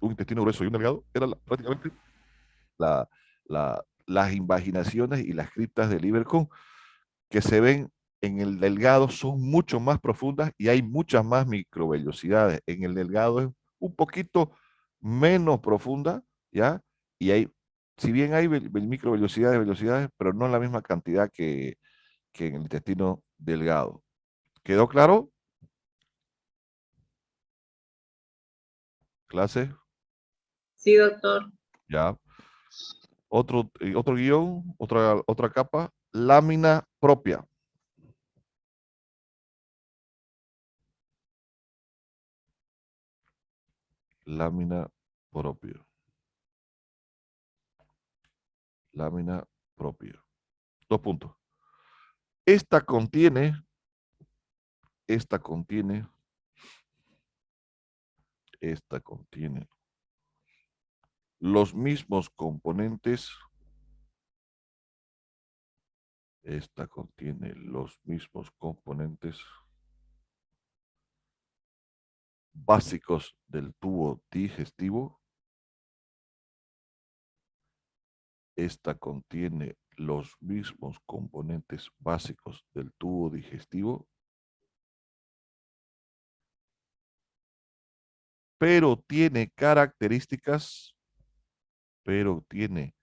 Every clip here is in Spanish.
un intestino grueso y un delgado, era prácticamente la, las invaginaciones y las criptas de Lieberkühn que se ven en el delgado son mucho más profundas y hay muchas más microvellosidades. En el delgado es un poquito menos profunda, ¿ya? Y hay, si bien hay microvellosidades, velocidades, pero no en la misma cantidad que en el intestino delgado. ¿Quedó claro? ¿Clase? Sí, doctor. Ya. Otro guión, otra capa, lámina propia. Lámina propia. Lámina propia. 2 puntos. Esta contiene, esta contiene, esta contiene los mismos componentes, esta contiene los mismos componentes básicos del tubo digestivo, esta contiene los mismos componentes básicos del tubo digestivo, pero tiene características, pero tiene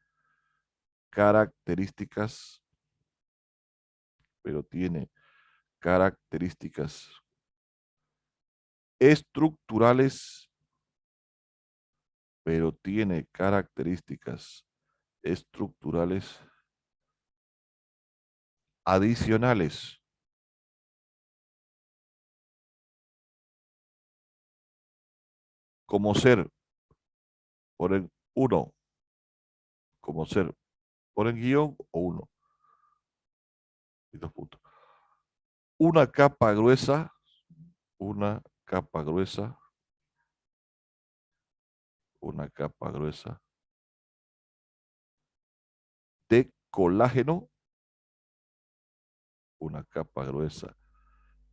características, pero tiene características estructurales, pero tiene características estructurales adicionales, como ser, por el 1, como ser, por el guión o 1, y 2 puntos. Una capa gruesa, una capa gruesa, una capa gruesa de colágeno, una capa gruesa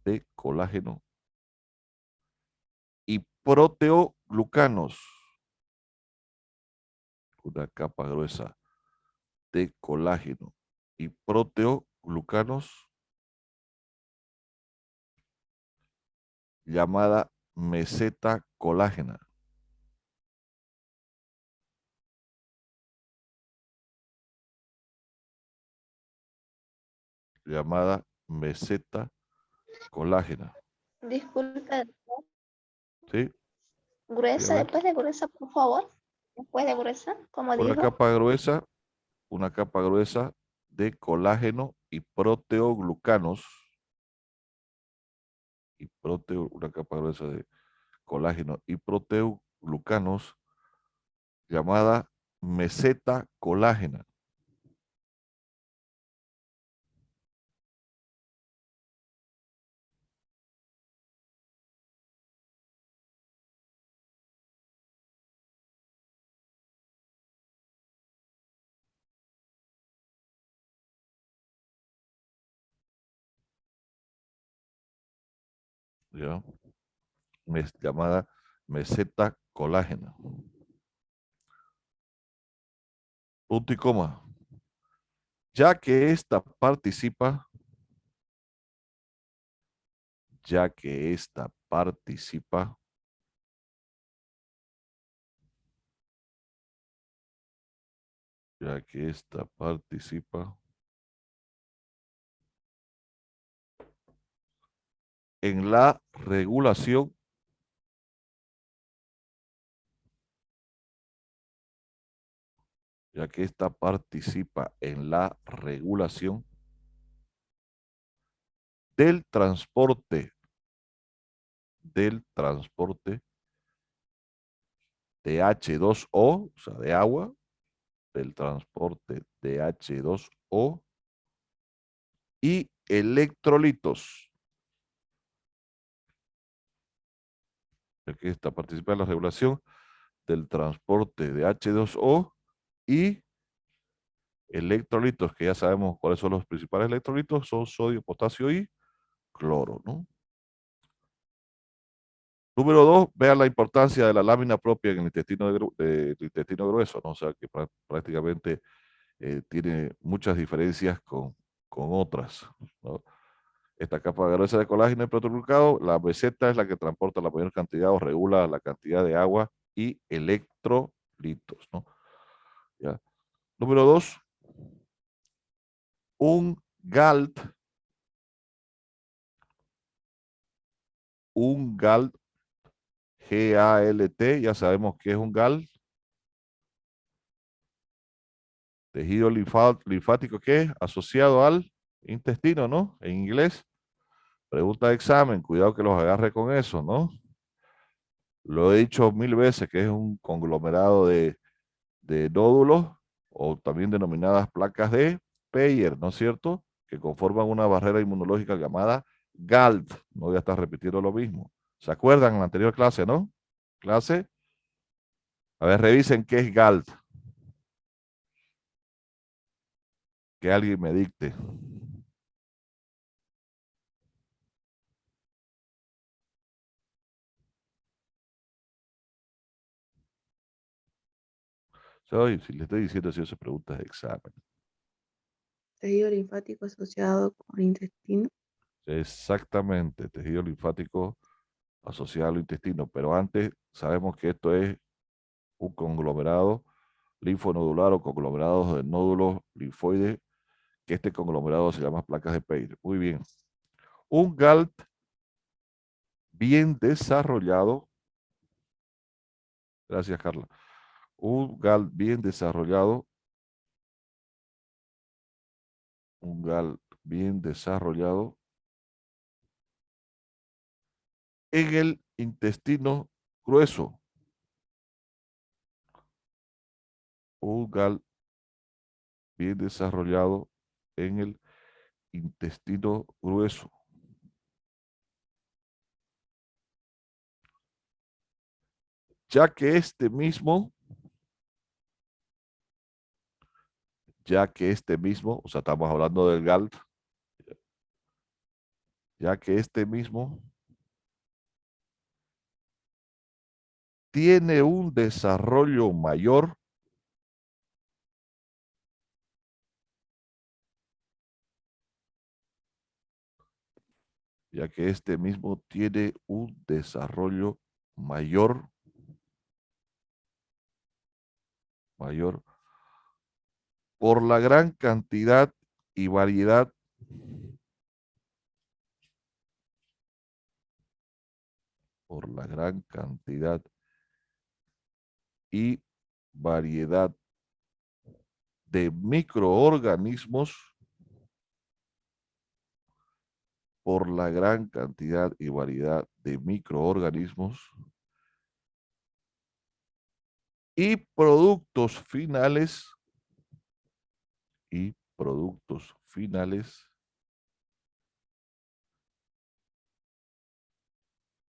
de colágeno y proteoglucanos, una capa gruesa de colágeno y proteoglucanos llamada meseta colágena, llamada meseta colágena. Disculpe, ¿Sí? gruesa, Dígame. después de gruesa, por favor. Después de gruesa, como Una dijo. capa gruesa, una capa gruesa de colágeno y proteoglucanos, una capa gruesa de colágeno y proteoglucanos llamada meseta colágena. ¿Ya? Llamada meseta colágena. Punto y coma. Ya que esta participa, ya que esta participa, ya que esta participa en la regulación, ya que esta participa en la regulación del transporte de H2O, o sea, de agua, del transporte de H2O y electrolitos. Ya que esta participa en la regulación del transporte de H2O y electrolitos, que ya sabemos cuáles son los principales electrolitos, son sodio, potasio y cloro, ¿no? Número 2, vean la importancia de la lámina propia en el intestino, del intestino grueso, ¿no? O sea, que prácticamente tiene muchas diferencias con otras, ¿no? Esta capa gruesa de colágeno y proteoglucado, la meseta es la que transporta la mayor cantidad o regula la cantidad de agua y electrolitos, ¿no? ¿Ya? Número 2, un GALT, G-A-L-T, ya sabemos que es un GALT, tejido linfático que es asociado al intestino, ¿no? En inglés. Pregunta de examen, cuidado que los agarre con eso, ¿no? Lo he dicho 1000 veces que es un conglomerado de nódulos o también denominadas placas de Peyer, ¿no es cierto? Que conforman una barrera inmunológica llamada GALT. No voy a estar repitiendo lo mismo. ¿Se acuerdan en la anterior clase, no? Clase. A ver, revisen qué es GALT. Que alguien me dicte. Si le estoy diciendo si eso preguntas de examen. Tejido linfático asociado con intestino. Exactamente, tejido linfático asociado al intestino. Pero antes sabemos que esto es un conglomerado linfonodular o conglomerados de nódulos linfoides, que este conglomerado se llama placas de Peyer. Muy bien. Un GALT bien desarrollado, gracias Carla, un GALT bien desarrollado, un GALT bien desarrollado en el intestino grueso, un GALT bien desarrollado en el intestino grueso. Ya que este mismo, o sea, estamos hablando del GALT, ya que este mismo tiene un desarrollo mayor ya que este mismo tiene un desarrollo mayor, por la gran cantidad y variedad y variedad de microorganismos, por la gran cantidad y variedad de microorganismos y productos finales y productos finales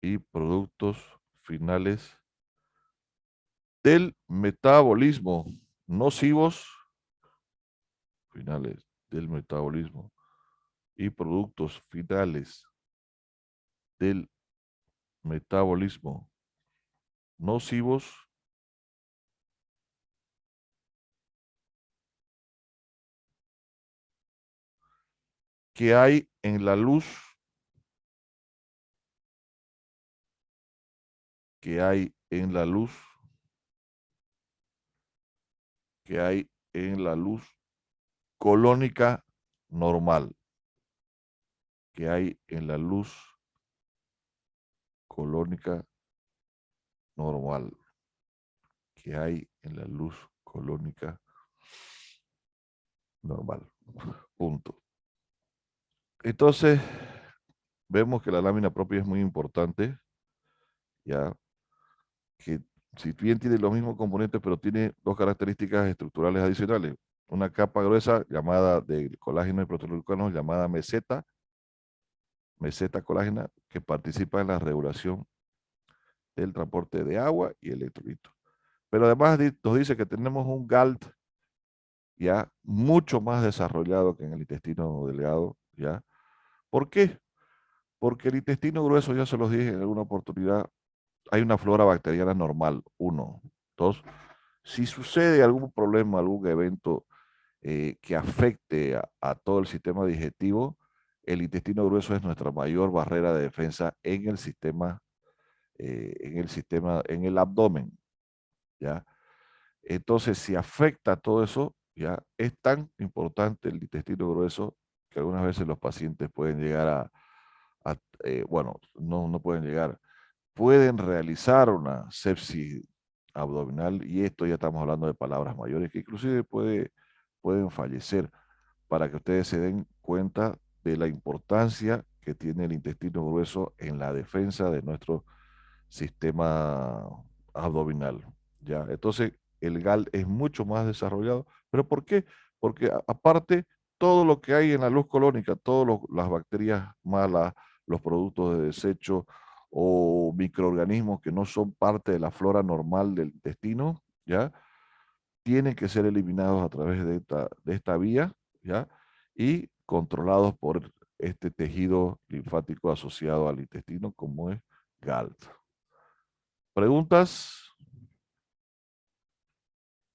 y productos finales del metabolismo nocivos, finales del metabolismo y productos finales del metabolismo nocivos que hay en la luz, que hay en la luz, que hay en la luz colónica normal, que hay en la luz colónica normal, que hay en la luz colónica normal. Punto. Entonces, vemos que la lámina propia es muy importante, ya que si bien tiene los mismos componentes, pero tiene dos características estructurales adicionales. Una capa gruesa llamada de colágeno y proteoglucanos llamada meseta colágena, que participa en la regulación del transporte de agua y electrolitos. Pero además nos dice que tenemos un GALT ya mucho más desarrollado que en el intestino delgado, ¿ya? ¿Por qué? Porque el intestino grueso, ya se los dije en alguna oportunidad, hay una flora bacteriana normal, 1. 2. Si sucede algún problema, algún evento que afecte a todo el sistema digestivo, el intestino grueso es nuestra mayor barrera de defensa en el sistema, en el abdomen, ¿ya? Entonces, si afecta todo eso, ya es tan importante el intestino grueso que algunas veces los pacientes pueden llegar bueno, no pueden llegar, pueden realizar una sepsis abdominal, y esto ya estamos hablando de palabras mayores que inclusive pueden fallecer, para que ustedes se den cuenta de la importancia que tiene el intestino grueso en la defensa de nuestro sistema abdominal, ¿ya? Entonces, el GAL es mucho más desarrollado. ¿Pero por qué? Porque aparte, todo lo que hay en la luz colónica, todas las bacterias malas, los productos de desecho o microorganismos que no son parte de la flora normal del intestino, ¿ya? Tienen que ser eliminados a través de esta vía, ¿ya? Y controlados por este tejido linfático asociado al intestino, como es GALT. ¿Preguntas?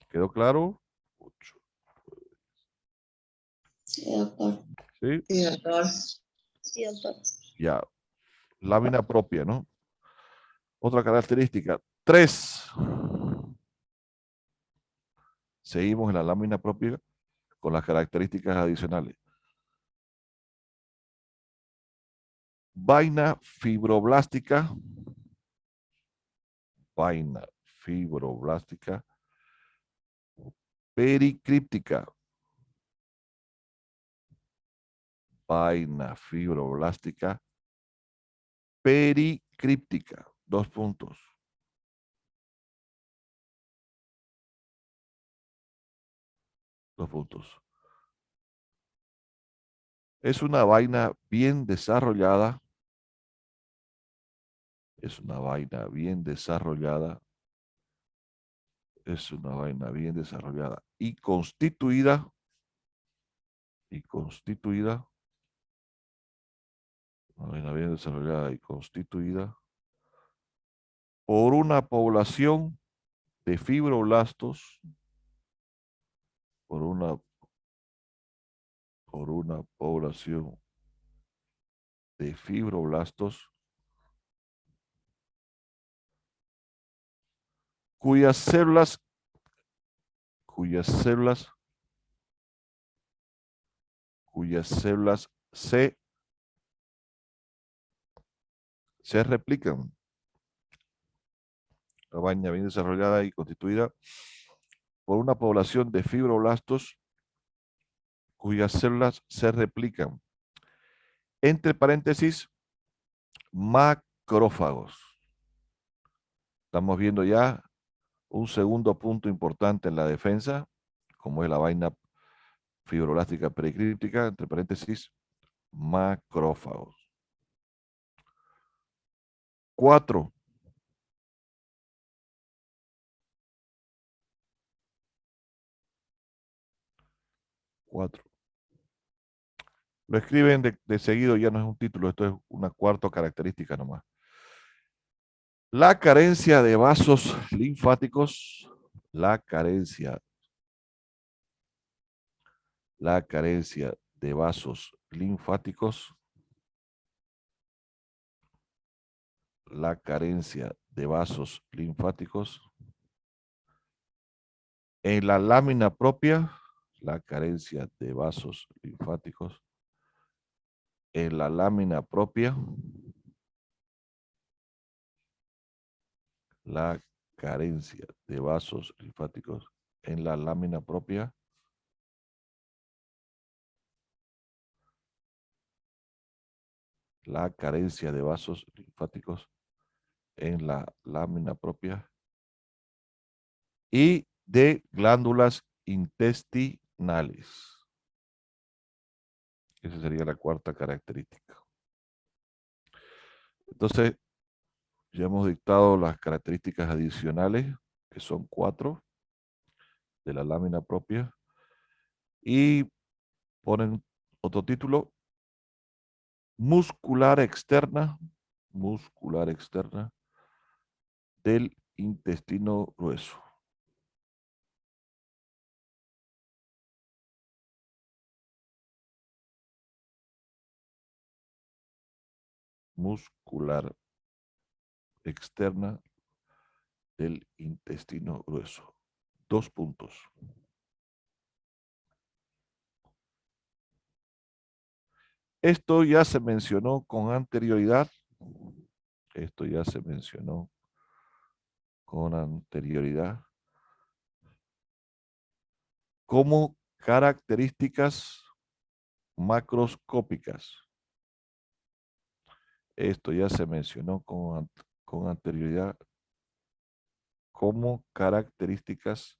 ¿Quedó claro? 8. Sí, doctor. ¿Sí? Sí, doctor. Sí, doctor. Ya. Lámina propia, ¿no? Otra característica. 3. Seguimos en la lámina propia con las características adicionales. Vaina fibroblástica. Vaina fibroblástica. Pericríptica. Vaina fibroblástica pericríptica. 2 puntos. Dos puntos. Es una vaina bien desarrollada. Es una vaina bien desarrollada. Es una vaina bien desarrollada y constituida. Y constituida. Una vaina bien desarrollada y constituida por una población de fibroblastos. Por una población de fibroblastos cuyas células se replican. La vaina bien desarrollada y constituida por una población de fibroblastos cuyas células se replican. Entre paréntesis, macrófagos. Estamos viendo ya un segundo punto importante en la defensa, como es la vaina fibroblástica pericríptica, entre paréntesis, macrófagos. 4. Lo escriben de seguido, ya no es un título, esto es una cuarta característica nomás. La carencia de vasos linfáticos, la carencia de vasos linfáticos, la carencia de vasos linfáticos en la lámina propia, la carencia de vasos linfáticos en la lámina propia, la carencia de vasos linfáticos en la lámina propia, la carencia de vasos linfáticos en la lámina propia y de glándulas intestinales. Esa sería la cuarta característica. Entonces, ya hemos dictado las características adicionales, que son 4 de la lámina propia, y ponen otro título, muscular externa, del intestino grueso. Muscular externa del intestino grueso. 2 puntos. Esto ya se mencionó con anterioridad. Esto ya se mencionó con anterioridad como características macroscópicas. Esto ya se mencionó con anterioridad como características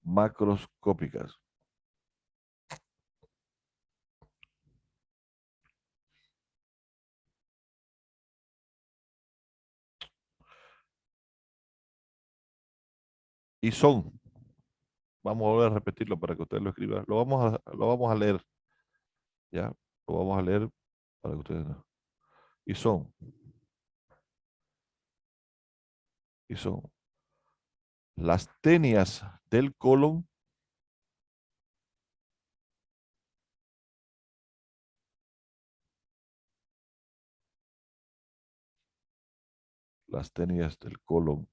macroscópicas. Y son, vamos a volver a repetirlo para que ustedes lo escriban. Lo vamos a leer, ¿ya? Lo vamos a leer para que ustedes no. Y son las tenias del colon, las tenias del colon,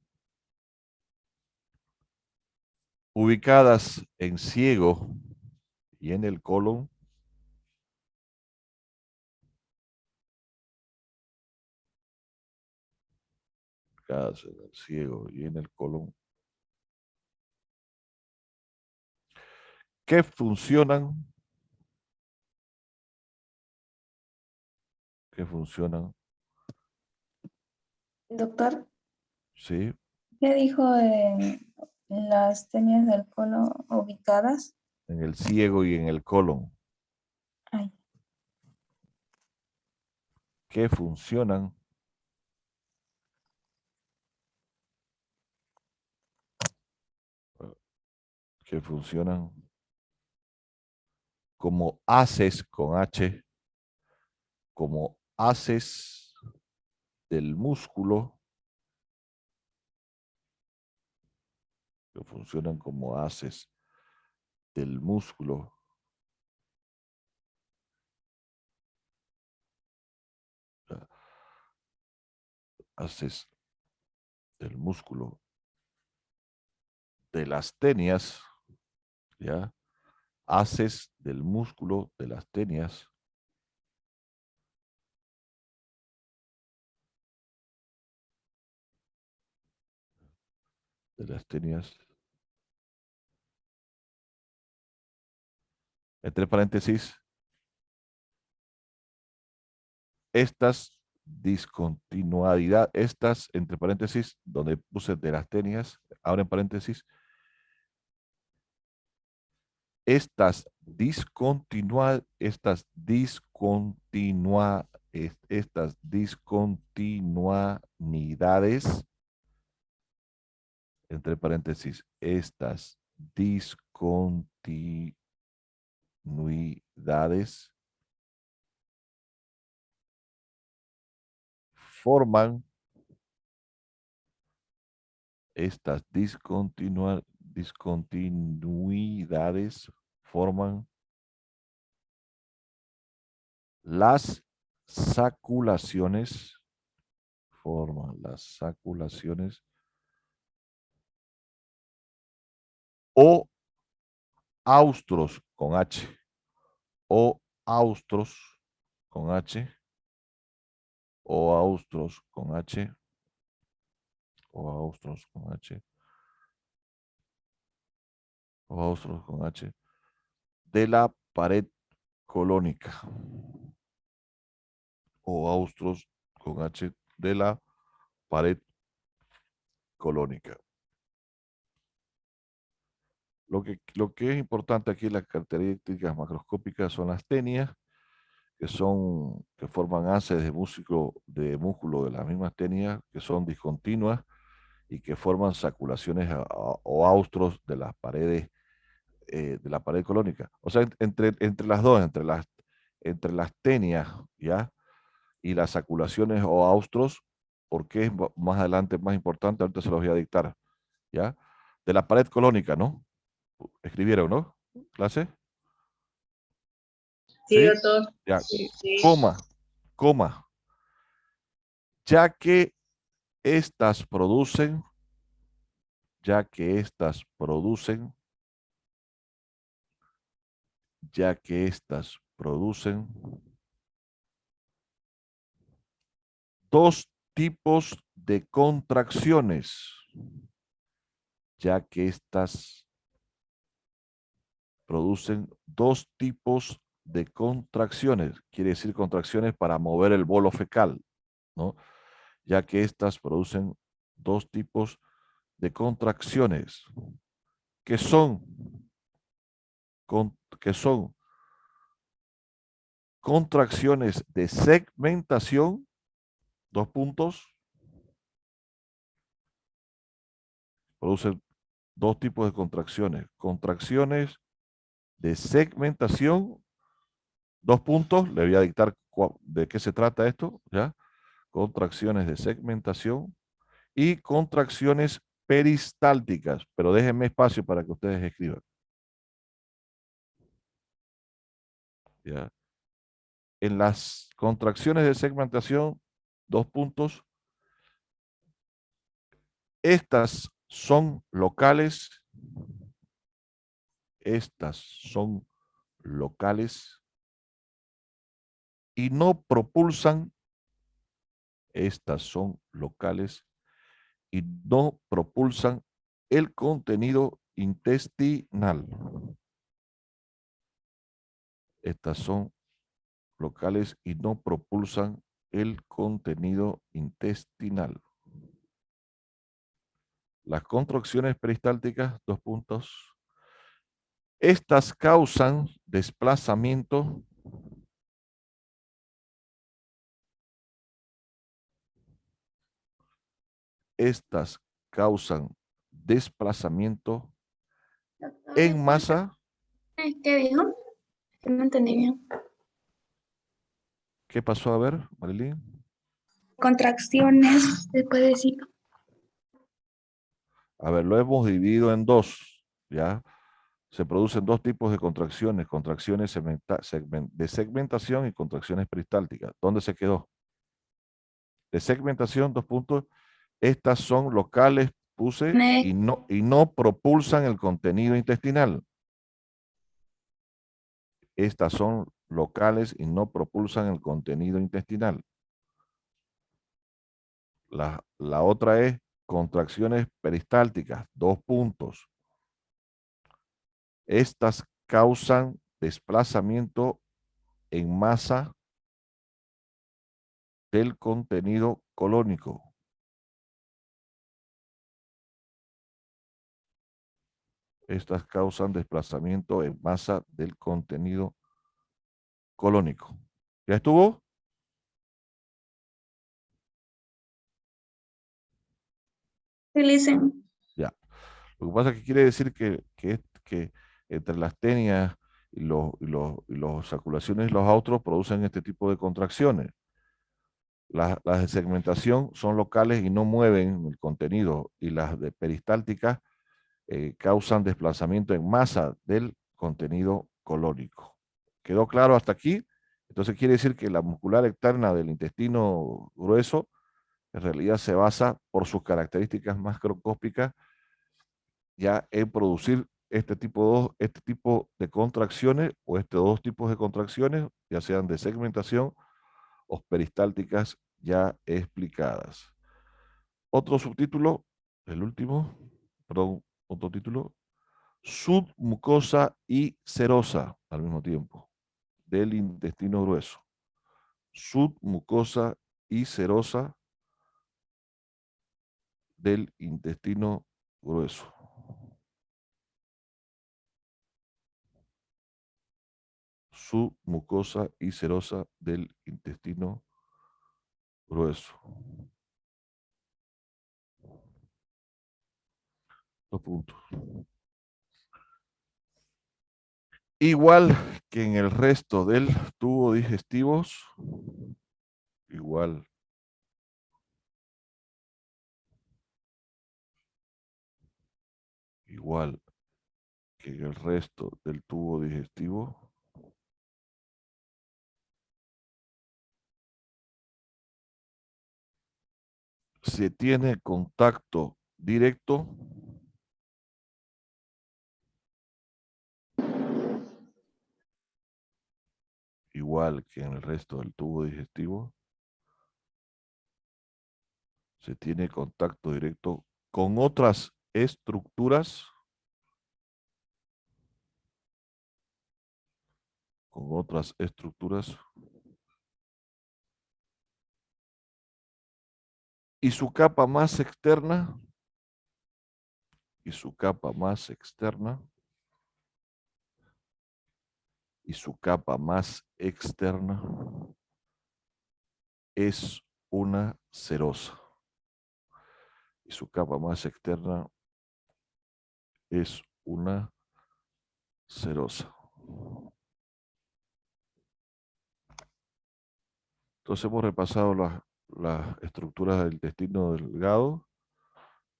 ubicadas en ciego y en el colon, ubicadas en el ciego y en el colon, que funcionan, Doctor, ¿sí? ¿qué dijo de las tenias del colon ubicadas? En el ciego y en el colon, Ay, que funcionan como haces con H, como haces del músculo, que funcionan como haces del músculo, haces del músculo de las tenias, ¿ya? Haces del músculo de las tenias, entre paréntesis, estas, entre paréntesis, donde puse de las tenias, ahora en paréntesis, estas discontinuidades, entre paréntesis, estas discontinuidades forman, discontinuidades forman las saculaciones, o austros con H, o austros con H, o austros con H, o austros con H, o austros con H, de la pared colónica, o austros con H de la pared colónica. Lo que es importante aquí, las características macroscópicas son las tenias, que forman haces de músculo de las mismas tenias, que son discontinuas y que forman saculaciones o austros de las paredes, de la pared colónica. O sea, entre las dos, entre las tenias, ¿ya? Y las saculaciones o austros, porque es más adelante más importante, ahorita se los voy a dictar, ¿ya? De la pared colónica, ¿no? Escribieron, ¿no? ¿Clase? Sí, ¿Sí? doctor. Ya, Sí. coma, ya que estas producen, ya que estas producen, ya que estas producen dos tipos de contracciones, ya que estas producen dos tipos de contracciones, quiere decir contracciones para mover el bolo fecal, ¿no? Ya que estas producen dos tipos de contracciones que son, que son contracciones de segmentación, dos puntos, producen dos tipos de contracciones, contracciones de segmentación, dos puntos, le voy a dictar de qué se trata esto, ¿ya? Contracciones de segmentación y contracciones peristálticas, pero déjenme espacio para que ustedes escriban. ¿Ya? En las contracciones de segmentación, dos puntos, estas son locales, estas son locales y no propulsan, estas son locales y no propulsan el contenido intestinal. Estas son locales y no propulsan el contenido intestinal. Las contracciones peristálticas, dos puntos. Estas causan desplazamiento estas causan desplazamiento Doctor, en disculpe, masa. ¿qué dijo? Que no entendí bien. ¿Qué pasó? A ver, Marilyn. Contracciones, después de decir. A ver, lo hemos dividido en dos, ¿ya? Se producen dos tipos de contracciones, contracciones de segmentación y contracciones peristálticas. ¿Dónde se quedó? De segmentación, dos puntos. Estas son locales, puse, y no propulsan el contenido intestinal. Estas son locales y no propulsan el contenido intestinal. La otra es contracciones peristálticas, dos puntos. Estas causan desplazamiento en masa del contenido colónico. Estas causan desplazamiento en masa del contenido colónico. ¿Ya estuvo? Utilicen. Ya. Lo que pasa es que quiere decir que entre las tenias y los saculaciones y los austros producen este tipo de contracciones. Las de segmentación son locales y no mueven el contenido, y las de peristálticas causan desplazamiento en masa del contenido colónico. ¿Quedó claro hasta aquí? Entonces quiere decir que la muscular externa del intestino grueso en realidad se basa por sus características macroscópicas ya en producir este tipo de contracciones o estos dos tipos de contracciones, ya sean de segmentación o peristálticas ya explicadas. Otro subtítulo, el último, perdón, otro título, submucosa y serosa al mismo tiempo, del intestino grueso. Submucosa y serosa del intestino grueso. Submucosa y serosa del intestino grueso. Dos puntos. Igual que en el resto del tubo digestivos, igual que en el resto del tubo digestivo, se tiene contacto directo igual que en el resto del tubo digestivo, se tiene contacto directo con otras estructuras, y su capa más externa, y su capa más externa, y su capa más externa es una serosa. Y su capa más externa es una serosa. Entonces hemos repasado las estructuras del intestino delgado,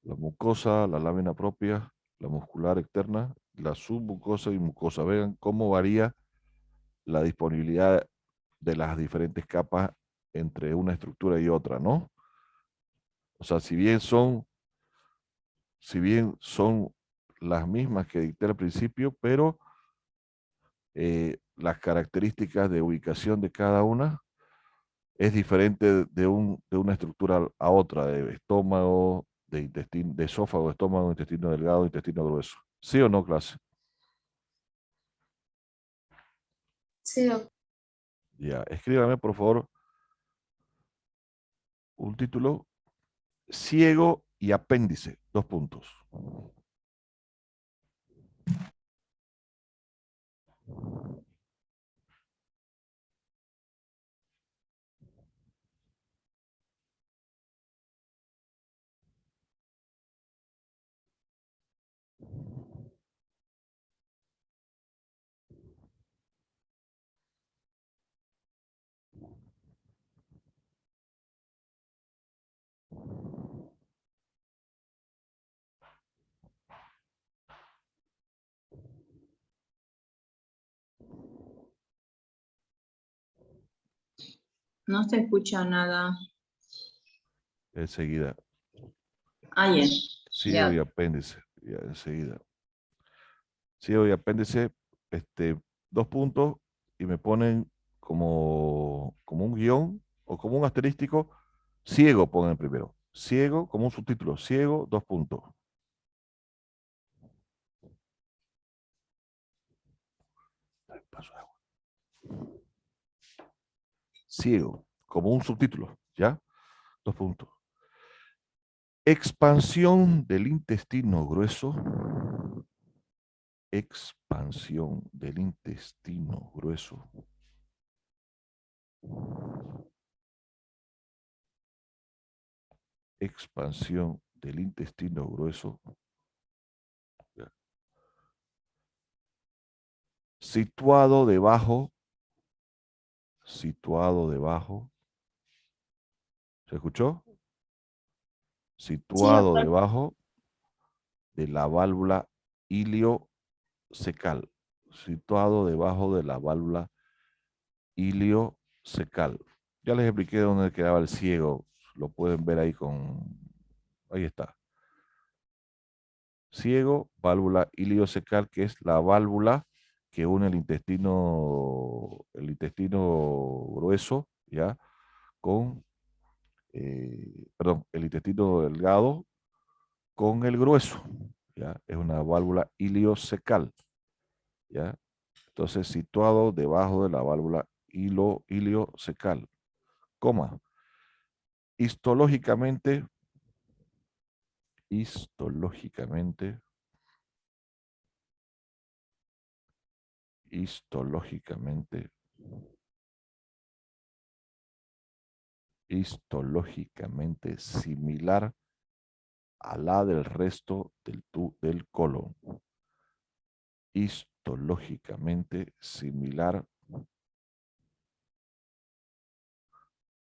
la mucosa, la lámina propia, la muscular externa, la submucosa y mucosa. Vean cómo varía la disponibilidad de las diferentes capas entre una estructura y otra, ¿no? O sea, si bien son las mismas que dicté al principio, pero las características de ubicación de cada una es diferente de una estructura a otra, de estómago, de intestino, de esófago, estómago, intestino delgado, intestino grueso. ¿Sí o no, clase? Sí, doctor. Ya, escríbame por favor un título: ciego y apéndice, 2 puntos. No se escucha nada. Enseguida. Ayer. Ciego y Ya. apéndice, ya enseguida. Ciego y apéndice, 2 puntos, y me ponen como un guión o como un asterístico. Ciego pongan primero. Ciego, como un subtítulo. Ciego, 2 puntos. Paso de agua. Ciego, como un subtítulo, ¿ya? 2 puntos. Expansión del intestino grueso. Expansión del intestino grueso. Expansión del intestino grueso. ¿Ya? Situado debajo. Situado debajo. ¿Se escuchó? Sí, Situado doctor. debajo de la válvula iliocecal. Situado debajo de la válvula iliocecal. Ya les expliqué dónde quedaba el ciego. Lo pueden ver ahí ahí está. Ciego, válvula iliocecal, que es la válvula que une el intestino grueso, ¿ya? Con, perdón, el intestino delgado con el grueso, ¿ya? Es una válvula iliocecal, ¿ya? Entonces, situado debajo de la válvula iliocecal, coma, histológicamente, histológicamente, histológicamente, histológicamente similar a la del resto del colon. histológicamente similar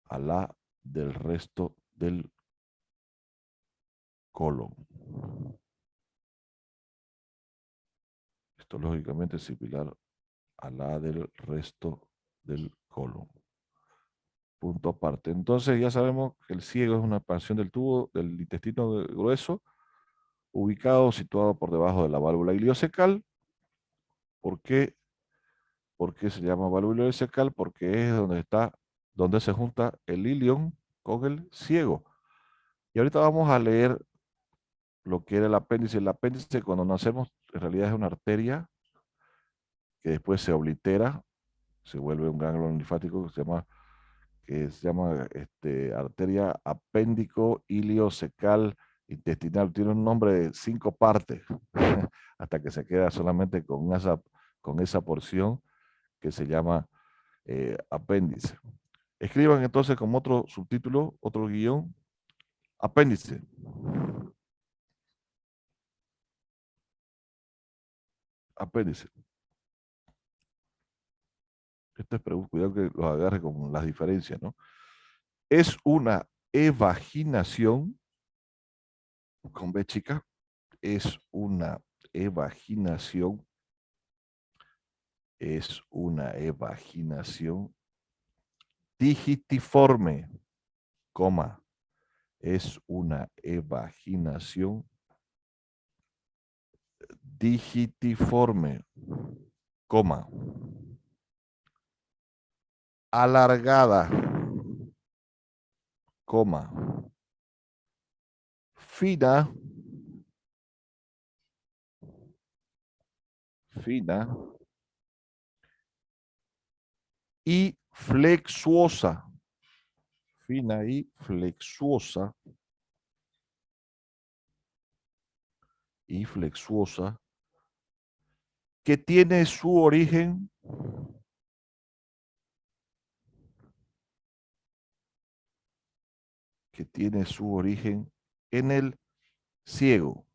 a la del resto del colon. Histológicamente similar a la del resto del colon. Punto aparte. Entonces ya sabemos que el ciego es una expansión del tubo del intestino grueso, ubicado, situado por debajo de la válvula iliocecal. ¿Por qué? ¿Por qué se llama válvula iliocecal? Porque es donde se junta el ilion con el ciego. Y ahorita vamos a leer lo que era el apéndice. El apéndice, cuando nacemos, en realidad es una arteria que después se oblitera, se vuelve un ganglio linfático que se llama arteria apéndico iliocecal intestinal. Tiene un nombre de 5 partes, hasta que se queda solamente con esa porción que se llama apéndice. Escriban entonces como otro subtítulo, otro guión, apéndice. Apéndice. Esto es, cuidado que los agarre con las diferencias, ¿no? Es una evaginación, con B chica, es una evaginación, digitiforme, coma, es una evaginación digitiforme, coma, alargada, coma, fina, y flexuosa, fina y flexuosa, que tiene su origen en el ciego.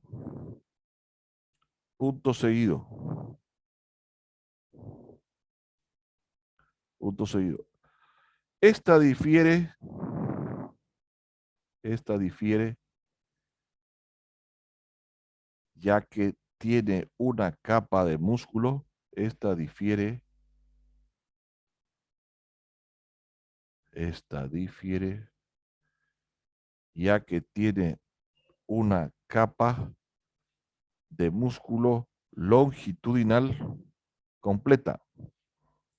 Punto seguido. Punto seguido. Esta difiere ya que tiene una capa de músculo. Esta difiere ya que tiene una capa de músculo longitudinal completa.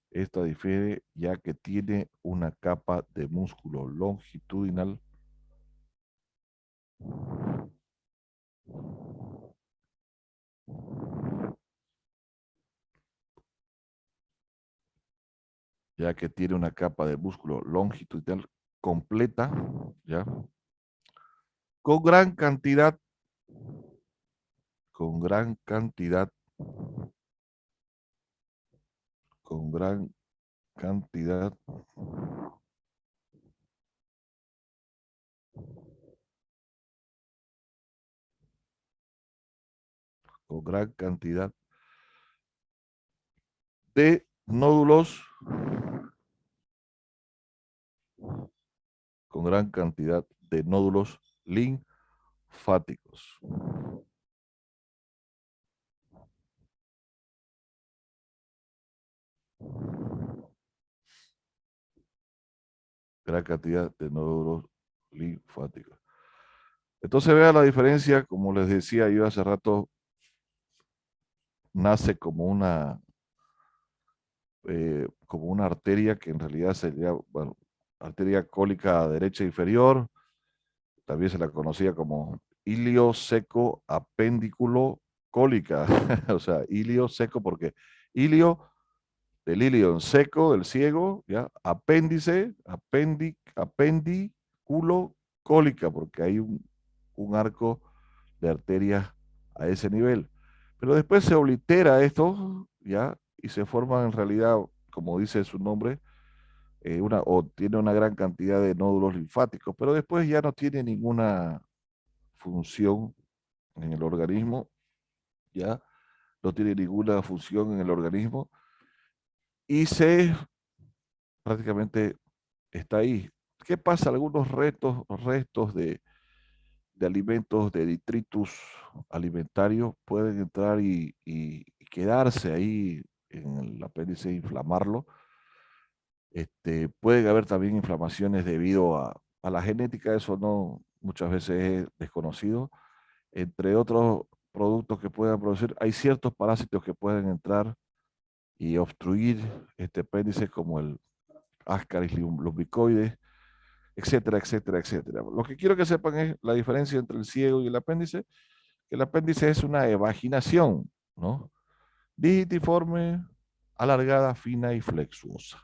Esta difiere ya que tiene una capa de músculo longitudinal completa, ¿ya? Con gran cantidad de nódulos, linfáticos. Gran cantidad de nódulos linfáticos. Entonces vea la diferencia, como les decía yo hace rato, nace como una arteria que en realidad sería, bueno, arteria cólica derecha inferior, también se la conocía como ilio seco apendículo cólica, o sea, ilio seco porque ilio del ilion seco, del ciego, ¿ya? Apéndice, apendículo cólica, porque hay un arco de arterias a ese nivel. Pero después se oblitera esto, ¿ya? Y se forman en realidad, como dice su nombre, o tiene una gran cantidad de nódulos linfáticos, pero después ya no tiene ninguna función en el organismo, ¿ya? no tiene ninguna función en el organismo y prácticamente está ahí. ¿Qué pasa? Algunos restos de alimentos, de detritus alimentarios pueden entrar y quedarse ahí en el apéndice, inflamarlo. Pueden haber también inflamaciones debido a la genética, eso no muchas veces es desconocido. Entre otros productos que puedan producir, hay ciertos parásitos que pueden entrar y obstruir este apéndice, como el Ascaris lumbricoides, etcétera, etcétera, etcétera. Lo que quiero que sepan es la diferencia entre el ciego y el apéndice, que el apéndice es una evaginación, ¿no? Digitiforme, alargada, fina y flexuosa.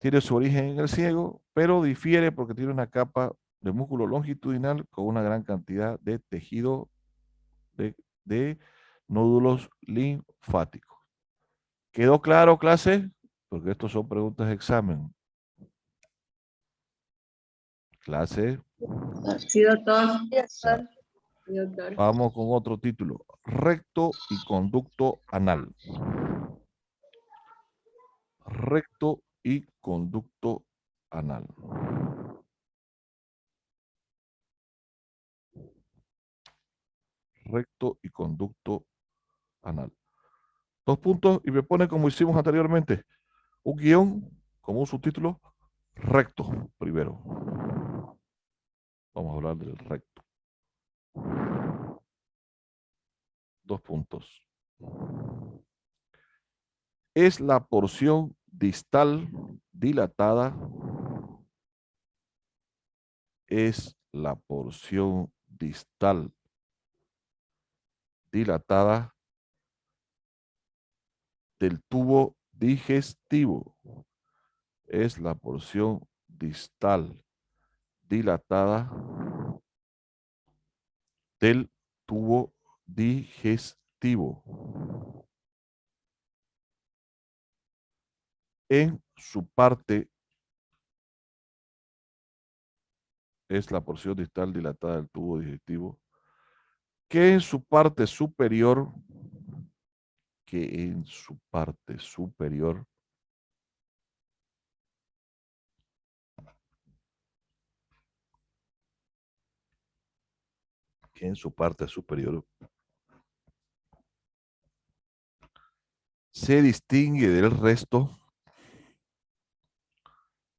Tiene su origen en el ciego, pero difiere porque tiene una capa de músculo longitudinal con una gran cantidad de tejido de nódulos linfáticos. ¿Quedó claro, clase? Porque estos son preguntas de examen. Clase. Sí, doctor. Sí, doctor. Sí, doctor. Vamos con otro título. Recto y conducto anal. Recto y conducto anal. Recto y conducto anal. 2 puntos y me pone como hicimos anteriormente. Un guión como un subtítulo. Recto primero. Vamos a hablar del recto. 2 puntos. Es la porción distal dilatada. Es la porción distal dilatada del tubo digestivo. Es la porción distal dilatada del tubo digestivo. En su parte es la porción distal dilatada del tubo digestivo, que en su parte superior, que en su parte superior que en su parte superior se distingue del resto,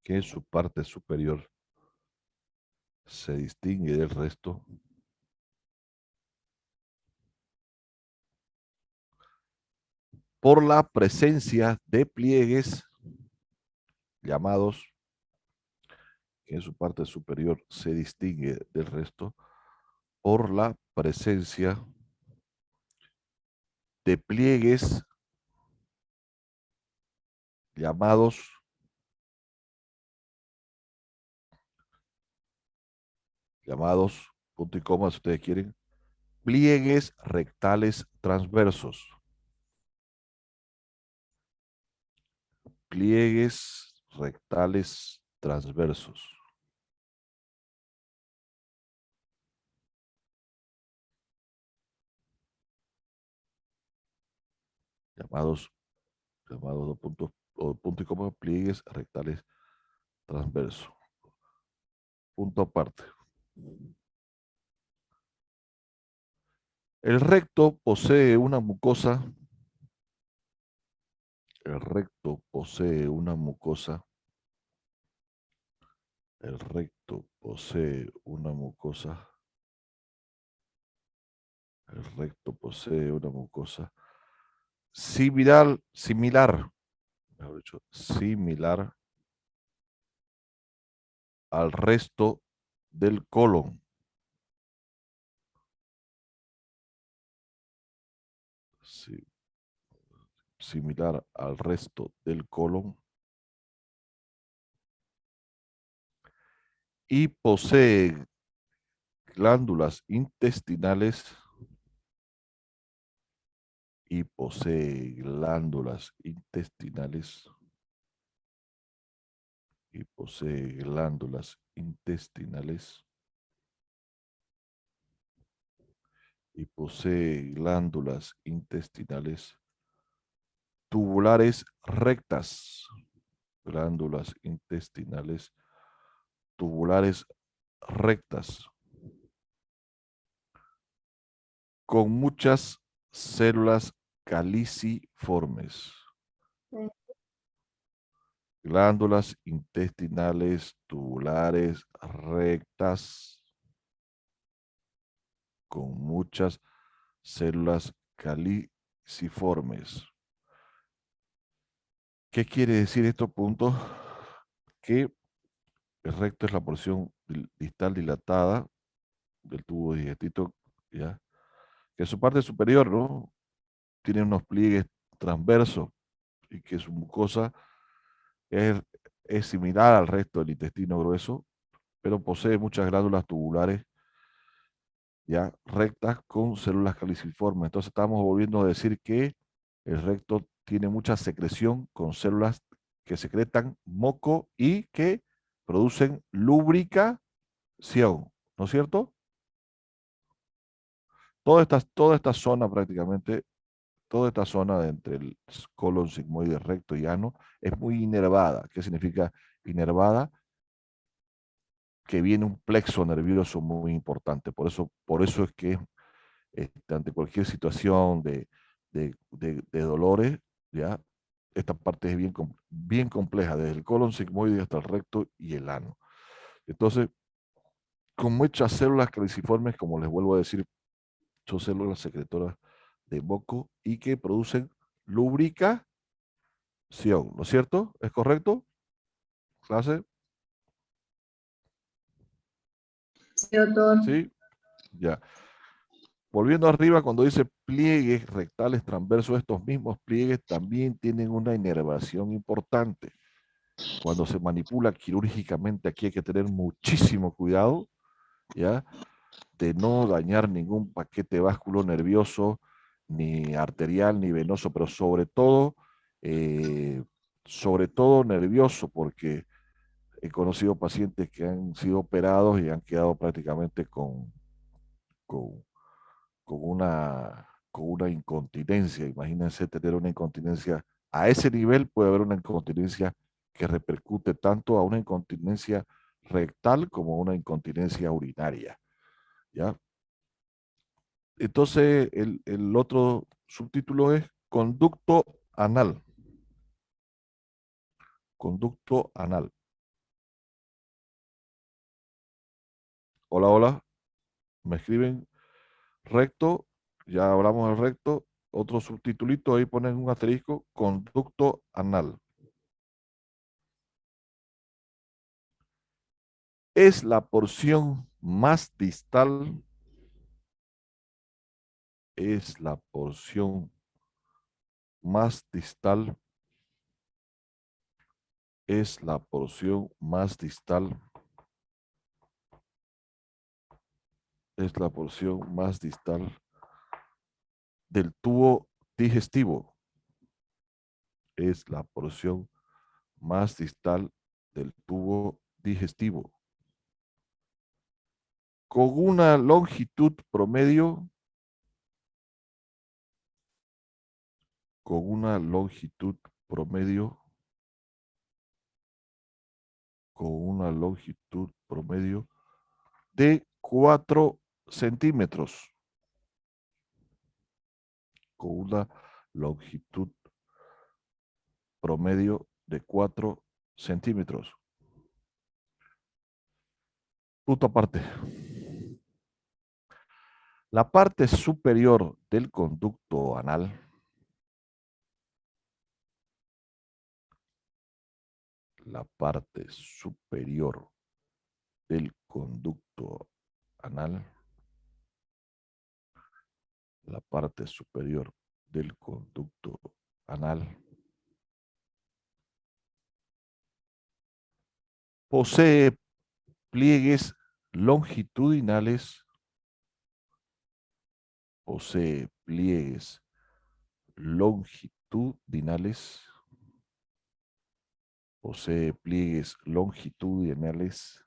que en su parte superior se distingue del resto por la presencia de pliegues llamados, que en su parte superior se distingue del resto por la presencia de pliegues llamados punto y coma si ustedes quieren, pliegues rectales transversos. Pliegues rectales transversos. Llamados dos puntos, o punto y coma, pliegues rectales transversos. Punto aparte. El recto posee una mucosa. El recto posee una mucosa. El recto posee una mucosa. El recto posee una mucosa similar, mejor dicho, similar al resto del colon. Sí, similar al resto del colon. Y posee glándulas intestinales. Y posee glándulas intestinales. Y posee glándulas intestinales. y posee glándulas intestinales tubulares rectas. Glándulas intestinales tubulares rectas. Con muchas células caliciformes. Glándulas intestinales tubulares rectas con muchas células caliciformes. ¿Qué quiere decir estos puntos? Que el recto es la porción distal dilatada del tubo digestivo, ¿ya? Que su parte superior, ¿no? Tiene unos pliegues transversos y que su mucosa es, es similar al resto del intestino grueso, pero posee muchas glándulas tubulares ya rectas con células caliciformes. Entonces estamos volviendo a decir que el recto tiene mucha secreción con células que secretan moco y que producen lubricación, ¿no es cierto? Toda esta zona prácticamente, toda esta zona de entre el colon sigmoide recto y ano es muy inervada. ¿Qué significa inervada? Que viene un plexo nervioso muy importante. Por eso es que ante cualquier situación de dolores, ¿ya? Esta parte es bien compleja, desde el colon sigmoide hasta el recto y el ano. Entonces, con muchas células caliciformes, como les vuelvo a decir, son células secretoras de moco y que producen lubricación, ¿no es cierto? ¿Es correcto? ¿Clase? Sí, doctor. Sí, ya. Volviendo arriba, cuando dice pliegues rectales transversos, estos mismos pliegues también tienen una inervación importante. Cuando se manipula quirúrgicamente, aquí hay que tener muchísimo cuidado, ¿ya? De no dañar ningún paquete vasculo nervioso, ni arterial, ni venoso, pero sobre todo nervioso, porque he conocido pacientes que han sido operados y han quedado prácticamente con, con una incontinencia. Imagínense tener una incontinencia a ese nivel, puede haber una incontinencia que repercute tanto a una incontinencia rectal como a una incontinencia urinaria, ¿ya? Entonces, el otro subtítulo es conducto anal. Conducto anal. Hola, hola. Me escriben recto, ya hablamos del recto. Otro subtitulito, ahí ponen un asterisco, conducto anal. Es la porción más distal, es la porción más distal, es la porción más distal, es la porción más distal del tubo digestivo. Es la porción más distal del tubo digestivo. Con una longitud promedio, con una longitud promedio, con una longitud promedio de 4 centímetros. Con una longitud promedio de 4 centímetros. Punto aparte. La parte superior del conducto anal, la parte superior del conducto anal, la parte superior del conducto anal, posee pliegues longitudinales, posee pliegues longitudinales, posee pliegues longitudinales,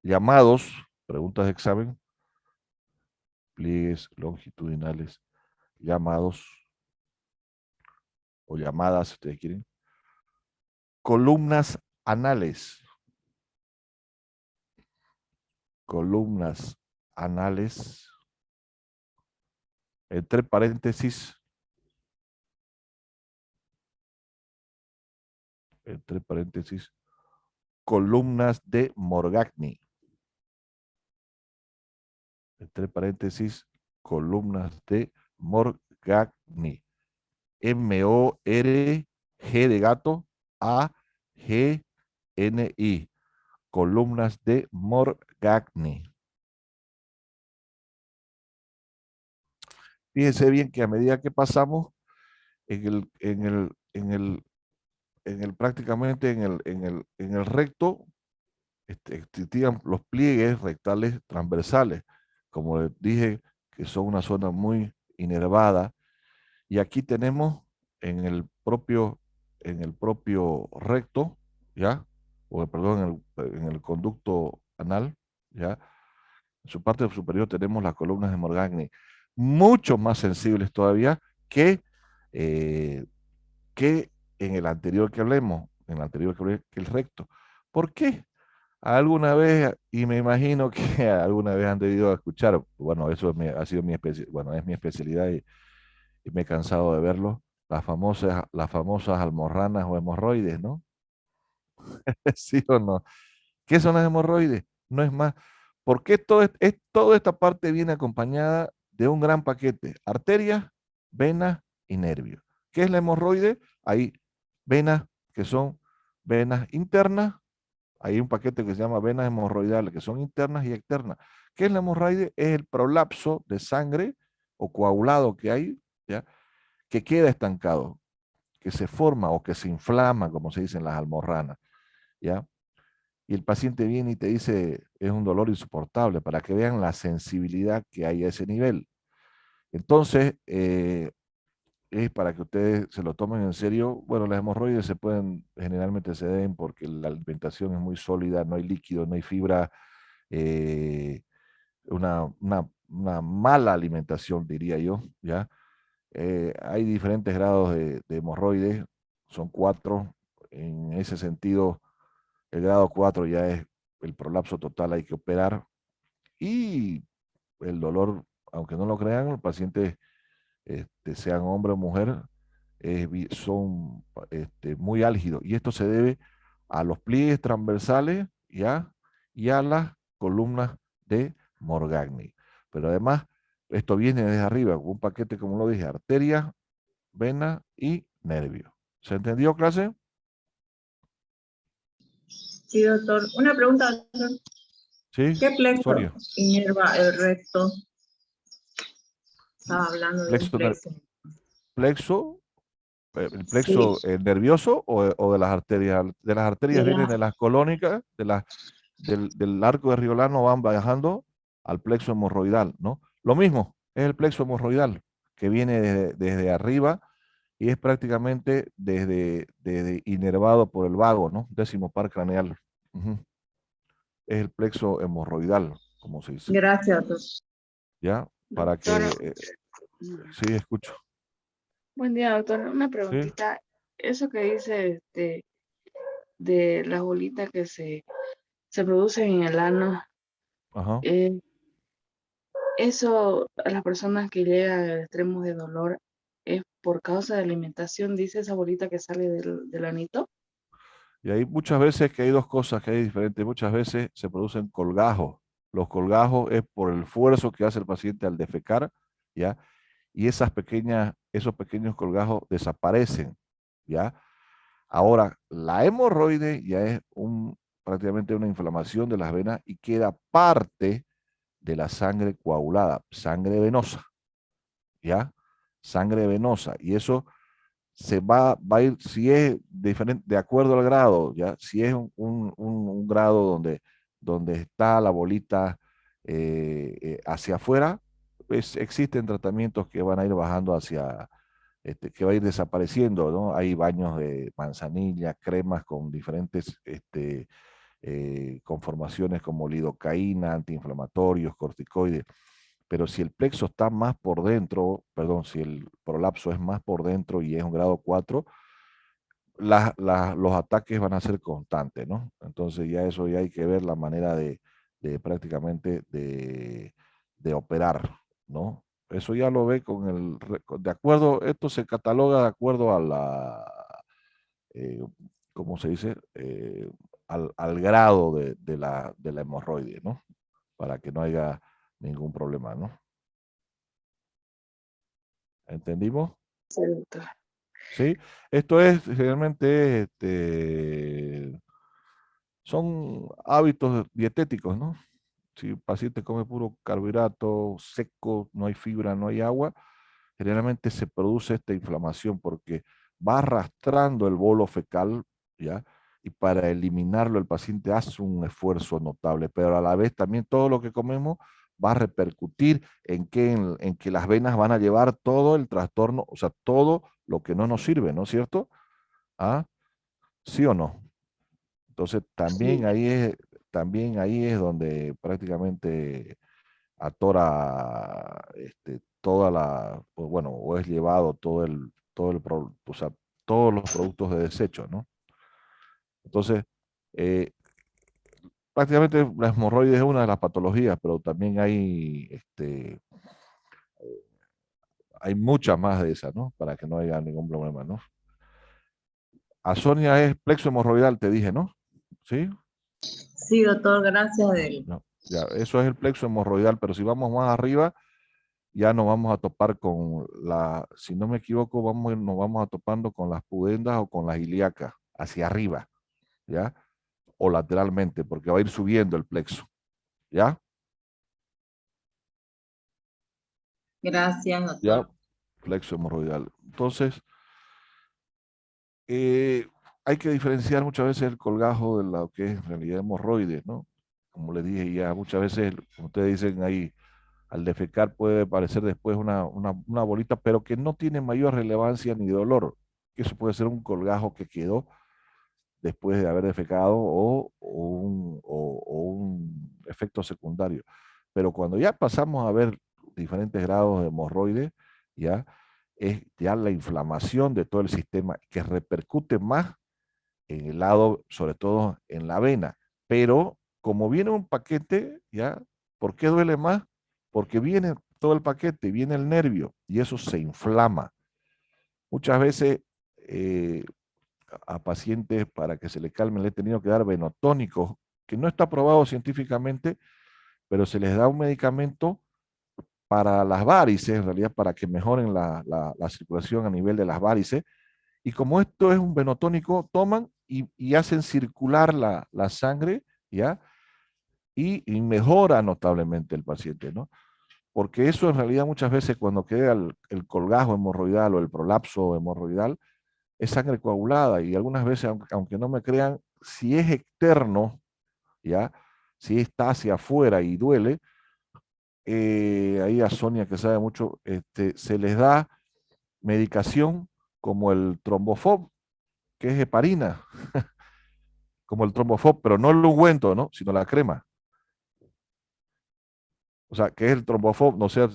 llamados, preguntas de examen, pliegues longitudinales llamados, o llamadas, si ustedes quieren, columnas anales. Columnas anales, entre paréntesis, columnas de Morgagni. Entre paréntesis, columnas de Morgagni. M-O-R-G de gato, A-G-N-I. Columnas de Morgagni. Fíjense bien que a medida que pasamos prácticamente en el recto, existían los pliegues rectales transversales, como les dije, que son una zona muy inervada. Y aquí tenemos en el propio recto, ¿ya? O perdón, en el conducto anal, ¿ya? En su parte superior tenemos las columnas de Morgagni, mucho más sensibles todavía que, eh, que en el anterior que hablemos, en el anterior que hablé, que el recto. ¿Por qué? Alguna vez, y me imagino que alguna vez han debido escuchar, bueno, eso ha sido bueno, es mi especialidad y me he cansado de verlo, las famosas almorranas o hemorroides, ¿no? ¿Sí o no? ¿Qué son las hemorroides? No es más. ¿Por qué toda esta parte viene acompañada de un gran paquete? Arterias, venas y nervios. ¿Qué es la hemorroide? Hay venas que son venas internas. Hay un paquete que se llama venas hemorroidales, que son internas y externas. ¿Qué es la hemorroide? Es el prolapso de sangre o coagulado que hay, ¿ya? Que queda estancado, que se forma o que se inflama, como se dice en las almorranas, ¿ya? Y el paciente viene y te dice, es un dolor insoportable, para que vean la sensibilidad que hay a ese nivel. Entonces, es para que ustedes se lo tomen en serio. Bueno, las hemorroides generalmente se deben porque la alimentación es muy sólida, no hay líquido, no hay fibra, eh, una mala alimentación, diría yo, ¿ya? Hay diferentes grados de hemorroides, son 4. En ese sentido, el grado 4 ya es el prolapso total, hay que operar. Y el dolor, aunque no lo crean, los pacientes, sean hombre o mujer, son muy álgidos. Y esto se debe a los pliegues transversales, ¿ya? Y a las columnas de Morgagni. Pero además, esto viene desde arriba, con un paquete, como lo dije, arteria, vena y nervio. ¿Se entendió, clase? Sí, doctor. Una pregunta, doctor. Sí, ¿Qué plexo Sonia. inerva el recto? Estaba hablando de un Plexo, plexo. plexo, el Sí, plexo nervioso o de las arterias. De las arterias de vienen la, de las colónicas, del arco de Riolano van bajando al plexo hemorroidal, ¿no? Lo mismo, es el plexo hemorroidal que viene desde arriba y es prácticamente desde inervado por el vago, ¿no? Décimo par craneal. Ujú. Es el plexo hemorroidal, como se dice, gracias, doctor. ¿ya? Para Doctora, que, sí, escucho. buen día, doctor. Una Sí, preguntita. Eso que dice de las bolitas que se producen en el ano, ajá. eh, eso a las personas que llegan al extremo de dolor es por causa de alimentación, dice esa bolita que sale del anito. Y hay muchas veces que hay dos cosas que hay diferentes. Muchas veces se producen colgajos. Los colgajos es por el esfuerzo que hace el paciente al defecar, ¿ya? Y esos pequeños colgajos desaparecen, ¿ya? Ahora, la hemorroide ya es prácticamente una inflamación de las venas y queda parte de la sangre coagulada, sangre venosa, ¿ya? Sangre venosa. Y eso va a ir, si es diferente, de acuerdo al grado, ¿ya? Si es un grado donde está la bolita hacia afuera, pues existen tratamientos que van a ir bajando que va a ir desapareciendo, ¿no? Hay baños de manzanilla, cremas con diferentes conformaciones como lidocaína, antiinflamatorios, corticoides, Pero si el plexo está más por dentro, perdón, si el prolapso es más por dentro y es un grado 4, los ataques van a ser constantes, ¿no? Entonces ya eso ya hay que ver la manera de prácticamente de operar, ¿no? Eso ya lo ve con de acuerdo, esto se cataloga de acuerdo a eh, ¿cómo se dice? Al grado de la hemorroide, ¿no? Para que no haya ningún problema, ¿no? ¿Entendimos? Sí, doctor. Sí, esto es realmente, son hábitos dietéticos, ¿no? Si el paciente come puro carbohidrato seco, no hay fibra, no hay agua, generalmente se produce esta inflamación porque va arrastrando el bolo fecal, ¿ya? Y para eliminarlo el paciente hace un esfuerzo notable, pero a la vez también todo lo que comemos va a repercutir en que las venas van a llevar todo el trastorno, o sea, todo lo que no nos sirve, ¿no es cierto? ¿Ah? ¿Sí o no? Entonces Sí, también ahí es donde prácticamente atora toda pues bueno, o es llevado o sea, todos los productos de desecho, ¿no? Entonces, eh, prácticamente la hemorroides es una de las patologías, pero también hay muchas más de esas, ¿no? Para que no haya ningún problema, ¿no? A Sonia es plexo hemorroidal, te dije, ¿no? ¿Sí? Sí, doctor, gracias del. No, ya, eso es el plexo hemorroidal, pero si vamos más arriba, ya nos vamos a topar con si no me equivoco, nos vamos a topando con las pudendas o con las ilíacas, hacia arriba, ¿ya? O lateralmente, porque va a ir subiendo el plexo, ¿ya? Gracias, Ya, doctor. plexo hemorroidal. Entonces, eh, hay que diferenciar muchas veces el colgajo de lo que es en realidad hemorroides, ¿no? Como les dije ya, muchas veces, como ustedes dicen ahí, al defecar puede parecer después una bolita, pero que no tiene mayor relevancia ni dolor. Que eso puede ser un colgajo que quedó después de haber defecado o un efecto secundario. Pero cuando ya pasamos a ver diferentes grados de hemorroides, ya es ya la inflamación de todo el sistema que repercute más en el lado, sobre todo en la vena. Pero como viene un paquete, ¿ya? ¿Por qué duele más? Porque viene todo el paquete, viene el nervio y eso se inflama. Muchas veces eh, a pacientes para que se le calmen le he tenido que dar venotónicos, que no está probado científicamente, pero se les da un medicamento para las varices, en realidad para que mejoren la circulación a nivel de las varices. Y como esto es un venotónico, toman y hacen circular la sangre, ¿ya? Y mejora notablemente el paciente, ¿no? Porque eso en realidad muchas veces cuando queda el colgajo hemorroidal o el prolapso hemorroidal, es sangre coagulada y algunas veces, aunque no me crean, si es externo, ¿ya? Si está hacia afuera y duele, ahí a Sonia que sabe mucho, se les da medicación como el trombofob, que es heparina, como el trombofob, pero no el ungüento, ¿no? Sino la crema. O sea, que es el trombofob, no sé,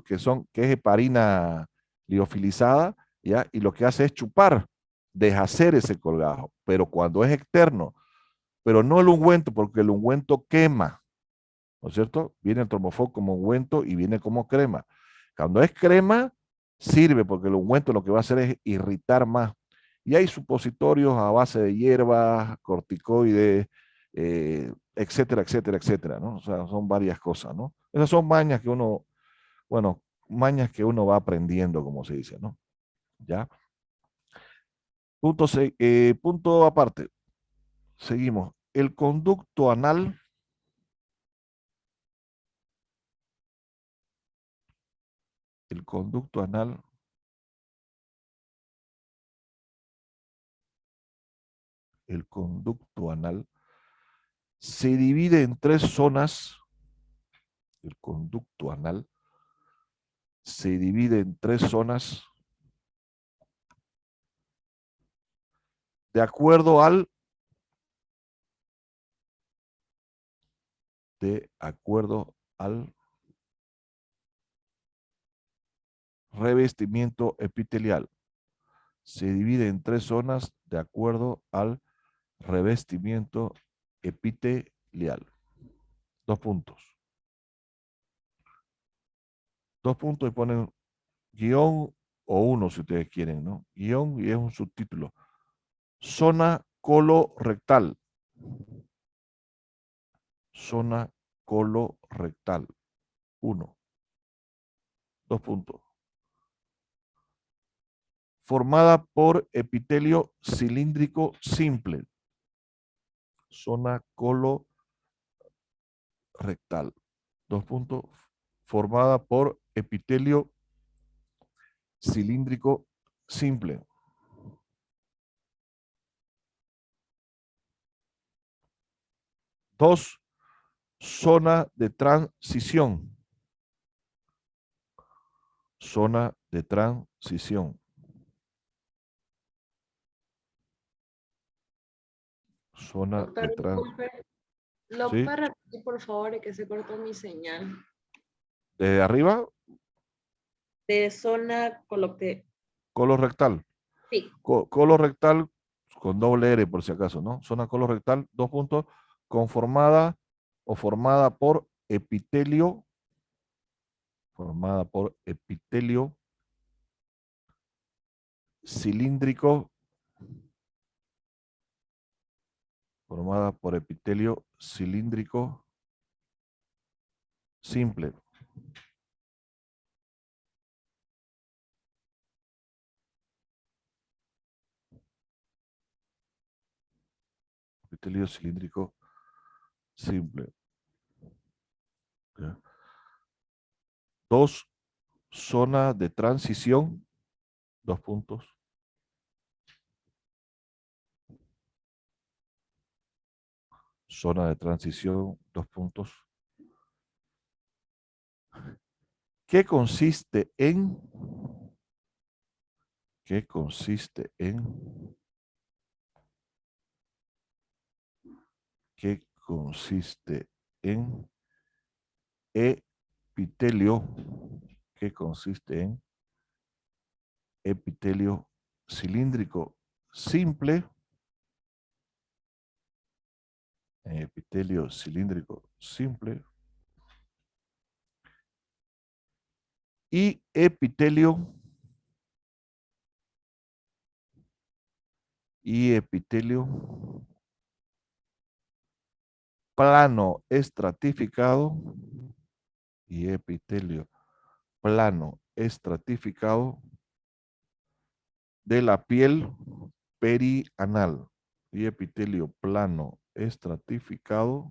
que es heparina liofilizada, ¿ya? Y lo que hace es chupar, deshacer ese colgajo. Pero cuando es externo, pero no el ungüento, porque el ungüento quema, ¿no es cierto? Viene el trombofob como ungüento y viene como crema. Cuando es crema, sirve porque el ungüento lo que va a hacer es irritar más. Y hay supositorios a base de hierbas, corticoides, etcétera, etcétera, etcétera, ¿no? O sea, son varias cosas, ¿no? Esas son mañas que bueno, mañas que uno va aprendiendo, como se dice, ¿no? ¿Ya? Punto aparte. Seguimos. El conducto anal el conducto anal se divide en tres zonas. El conducto anal se divide en tres zonas de acuerdo de acuerdo al revestimiento epitelial. Se divide en 3 zonas de acuerdo al revestimiento epitelial. 2 puntos. 2 puntos y ponen guión o 1 si ustedes quieren, ¿no? Guión y es un subtítulo. Zona colorectal. Zona colorectal. 1. 2 puntos. Formada por epitelio cilíndrico simple. Zona colorectal. 2 puntos. Formada por epitelio cilíndrico simple. 2. Zona de transición. Zona de transición. Zona de Doctor, transición. disculpe, ¿lo ¿Sí? puede repetir, por favor, que se cortó mi señal? Desde arriba, De zona colorectal. sí, Colorectal con doble R por si acaso, ¿no? Zona colorectal, 2 puntos, conformada o formada por epitelio, cilíndrico, simple. Epitelio cilíndrico simple. ¿Ya? 2. Zona de transición, 2 puntos. Zona de transición, 2 puntos. ¿Qué consiste en? ¿Qué consiste en? ¿Qué consiste en epitelio? ¿Qué consiste en epitelio cilíndrico simple? Epitelio cilíndrico simple. Y epitelio plano estratificado y epitelio plano estratificado de la piel perianal y epitelio plano estratificado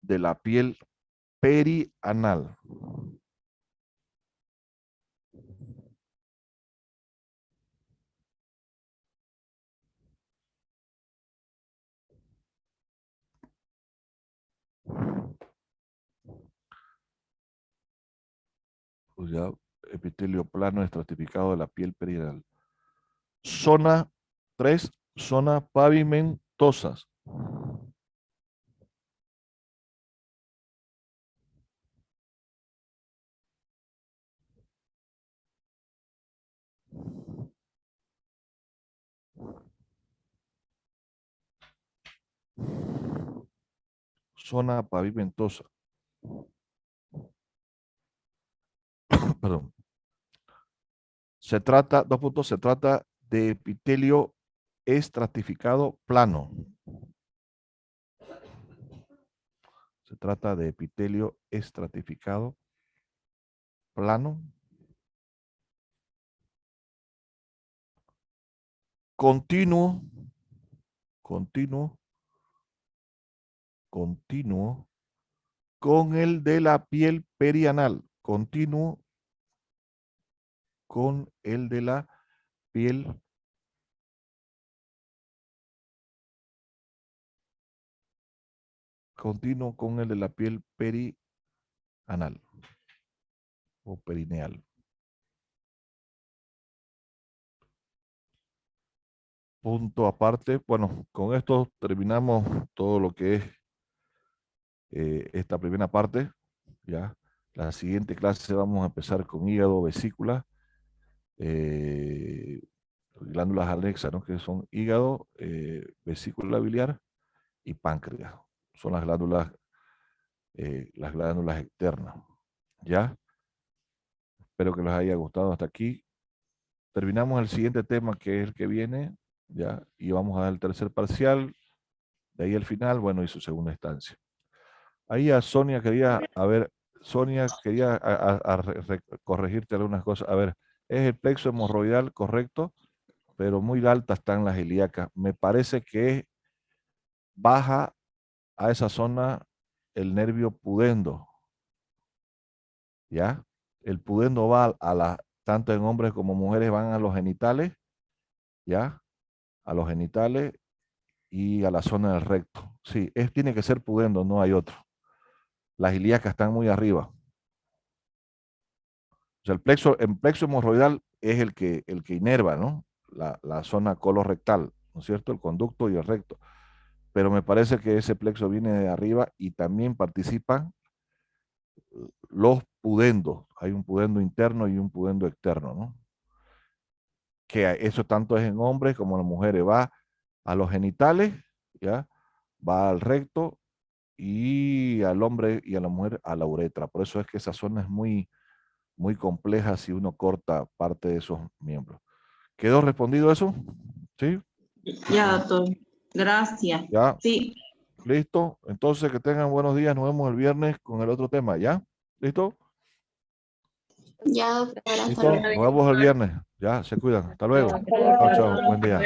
de la piel perianal. Pues ya, epitelio plano estratificado de la piel perianal. Zona 3, zona pavimentosas. Zona pavimentosa. Perdón. Se trata, 2 puntos, se trata de epitelio estratificado plano. Se trata de epitelio estratificado plano. Continuo con el de la piel perianal. Continuo con el de la piel perianal o perineal. punto aparte. Bueno, con esto terminamos todo lo que es esta primera parte. Ya. La siguiente clase vamos a empezar con hígado, vesícula, glándulas anexas, ¿no? Que son hígado, vesícula biliar y páncreas. Son las glándulas externas. ¿Ya? Espero que les haya gustado hasta aquí. Terminamos el siguiente tema, que es el que viene, ¿ya? Y vamos a dar el tercer parcial, de ahí el final, bueno, y su segunda instancia. Ahí a Sonia quería, a ver, Sonia quería corregirte algunas cosas. A ver, es el plexo hemorroidal, correcto, pero muy altas están las ilíacas. Me parece que baja a esa zona el nervio pudendo, ¿ya? El pudendo va tanto en hombres como mujeres van a los genitales, ¿ya? A los genitales y a la zona del recto. Sí, tiene que ser pudendo, no hay otro. Las ilíacas están muy arriba. O sea, el plexo hemorroidal es el que inerva, ¿no? La zona colorectal, ¿no es cierto? El conducto y el recto. Pero me parece que ese plexo viene de arriba y también participan los pudendos. Hay un pudendo interno y un pudendo externo, ¿no? Que eso tanto es en hombres como en mujeres. Va a los genitales, ¿ya? Va al recto y al hombre y a la mujer a la uretra. Por eso es que esa zona es muy, muy compleja si uno corta parte de esos miembros. ¿Quedó respondido eso? ¿Sí? Ya, doctor. Gracias. ¿Ya? Sí, ¿Listo? Entonces que tengan buenos días. Nos vemos el viernes con el otro tema. ¿Ya? ¿Listo? Ya, doctora, hasta ¿Listo? luego. Nos vemos el viernes. Ya, se cuidan. Hasta luego. Chao, chao. Buen día.